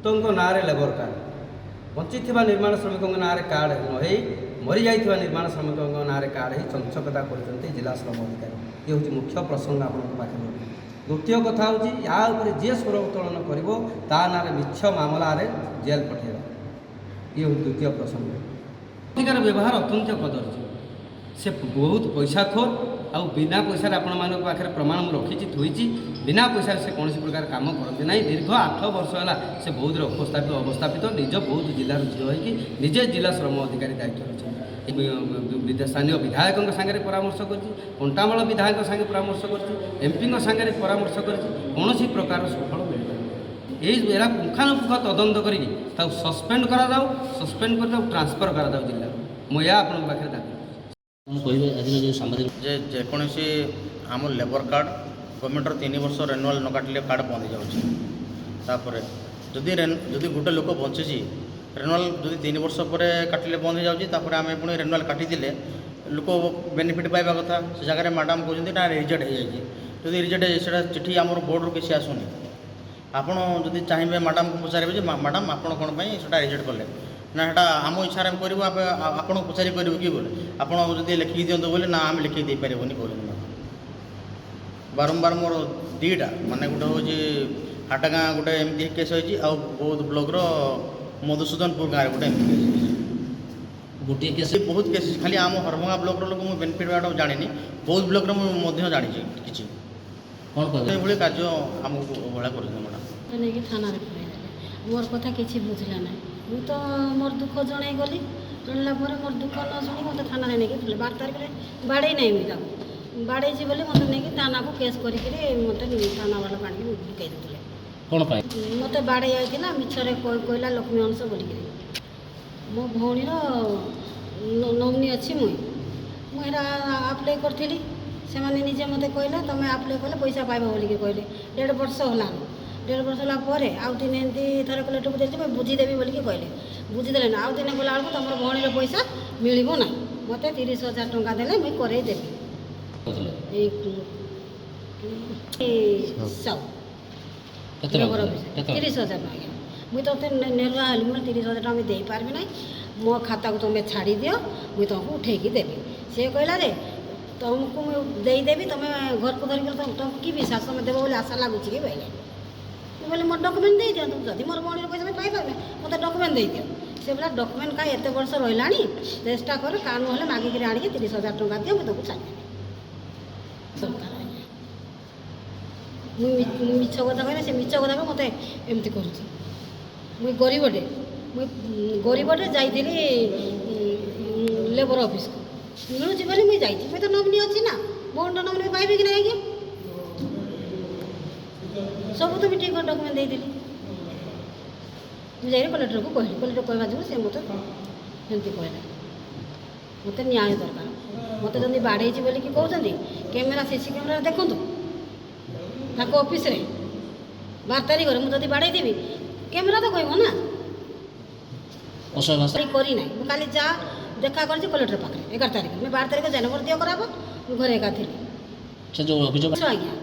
ନାଁ labour card bunchy निर्माण श्रमिकों नाँ कार्ड नई मरी जाइथिबा निर्माण श्रमिकों नाँ कार्ड ही चंचकता करते जिला श्रम अधिकारी। ये हूँ मुख्य प्रसंग आपके द्वितीय कथा हूँ या जी स्वर उत्तोलन कर ना मिछ मामला जेल पठेगा। ये हूँ द्वितीय प्रसंग। अधिकार व्यवहार अत्यंत कदर्य से बहुत पैसा खोर आ बिना पैसा पाखे प्रमाण मुझे रखी थोड़ी बिना पैसा से कौन प्रकार काम करते ना। दीर्घ 8 वर्ष है से बौद्ध अवस्थापित निज बौद्ध जिलार झील होगी निजे जिला श्रम अधिकारी दायित्व अच्छे स्थानीय विधायकों सागर परामर्श करंटामाल विधायक सागे परामर्श करपी सागर परामर्श कर कौन प्रकार सुफल मिल पार पुंखानुपुख तदंत कर सस्पेंड करा सस्पेंड कर ट्रांसफर करा जिला मुझे आपन पाखे दाबी जेकोसी आम लेबर कार्ड गवर्नमेंटर 3 वर्ष रेनुआल न काटिले कार्ड बंद जापर जदि गोटे लोक बची रेनुआल जो 3 वर्ष पर काटिले बंद हो जापर आम पुणी रेनुआल काटिले लोक बेनिफिट पाइबा कथा से जगह मैडम कहते ना रिजेक्ट हो जाए जदि रिजेक्ट है चिठी आम बोर्ड किसी आसुनी आपड़ जदि चाहिए मैडम को पचारे मैडम आप कौन से रिजेक्ट कले ना है आम इच्छा करूँ आपको पचारि करूँ कि बोले आपड़ जब लिखिकी दिंतु बोले ना आम लिखिकी दे पारे कहते बारंबार मोर दीटा माने गोटे हूँ हाटगाँ गोटे एमती केस होती बौद्ध ब्लॉकर मधुसूदनपुर गाँव गोटे एमती गोटे केस बहुत केस खाली आम हरभंगा ब्लॉक लोक मुझे बेनिफिट बाटा जानी बौद्ध ब्लॉक मुझे जानी कि कौन कहते कार्य आमको अवहेला कर थाना मोर कथा किसी बुझला ना मु तो मोर दुख जन गली जनला मोर दुख न शुणी मत थाना नहीं 12 तारिख में बाड़े नहीं मुझे बाड़े बोले मत नहीं थाना को केस करते मत थाना वाला पानी लुकई देते कौन मत बाड़े जाइला मिछरे कहला लक्ष्मी अंश बोलिक मो भौणीर नोमिनी अच्छी मुझे आप्लाय करी से निजे मत कहला तुम आप्लाय कले पैसा पाइब बोलिक कहले 1.5 वर्ष होगा 1.5 वर्ष होगापर आउ दिन एमती थर कलेक्टर को देखिए बुझीदेवी बोलिक कहले बुझीदे ना आउ दिन गला बेलू तुम भौणीर पैसा मिलना ना मत 30,000 टंका देले मुझे करदेवी 30,000 टका मुझे तो नेरुआ हल मुझे 30,000 टका मुझे देपारि ना मो खाता को तुम्हें छाड़ी दियो मुझे तुमको उठेकी देवी सी कहला रे तुमको देदेवी तुम घर को धरिक तुमको कि विश्वास तुम देव बोले आशा लगुच कि बोले बोले मोर डॉक्यूमेंट दे दियो जदि मोर भौणीर पैसा पाई पारे मत डॉक्यूमेंट दे दियो से बोला डॉक्यूमेंट का एत वर्ष रहा चेष्टा कर कानून हेल्ले मागिक आनी 30,000 टका दियो मुझे तुमको छाड़ी मिछ कथा कहना से मिछ कथा मत एमती कर गरीबटे गरीबटे जाइली लेबर ऑफिस को मिलूँ बोली मुझे जाइए मुझे तो नोमिनी अच्छी ना बोर्ड नोमिनी पाइबे कि नहीं आज्ञा सब तो ठीक डॉक्यूमेंट देती मुझे कलेक्टर को कहली कलेक्टर कहवा जो सी मत एमती कहला मत न्याय दरकार मत जब बाड़े बोलिक कहते कैमेरा सीसी कैमेरा देखूँ ऑफिस रे 12 तारिख मुझे बाड़े देवी कैमेरा तो कहब ना करी ना खाली जा देखा कर कलेक्टर पाखे 11 तारिख में 12 तारिख जनवर दियो कराब घरे एका थी जो अभियोग आज्ञा